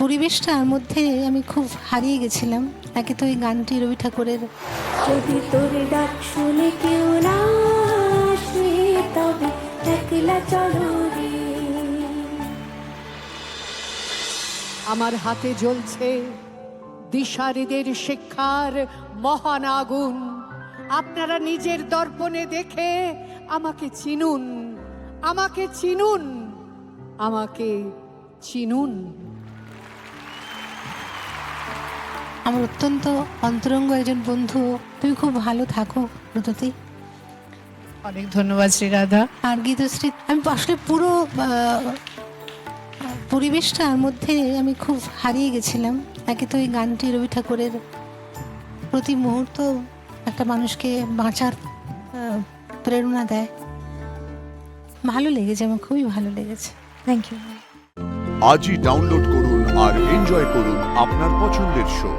পরিবেশটার মধ্যে আমি খুব হারিয়ে গেছিলাম। একে তো এই গানটি রবি ঠাকুরের, যদি তোর ডাক শুনে কেউ না আসে তবে একলা চলো রে। আমার হাতে জ্বলছে দিশারিদের শিক্ষার মহান আগুন। আপনারা নিজের দর্পণে দেখে আমাকে চিনুন, আমাকে চিনুন, আমাকে চিনুন। আমার অত্যন্ত অন্তরঙ্গ একজন বন্ধু। তুমি খুব ভালো থাকো ব্রততী। অনেক ধন্যবাদ শ্রীরাধা। আর গীতশ্রী, আমি আসলে পুরো পরিবেশটার মধ্যে আমি খুব হারিয়ে গেছিলাম। একে তো এই গানটি রবি ঠাকুরের, প্রতি মুহূর্ত একটা মানুষকে বাঁচার প্রেরণা দেয়। ভালো লেগেছে, আমার খুবই ভালো লেগেছে। Thank you. আজই ডাউনলোড করুন আর এনজয় করুন আপনার পছন্দের শো।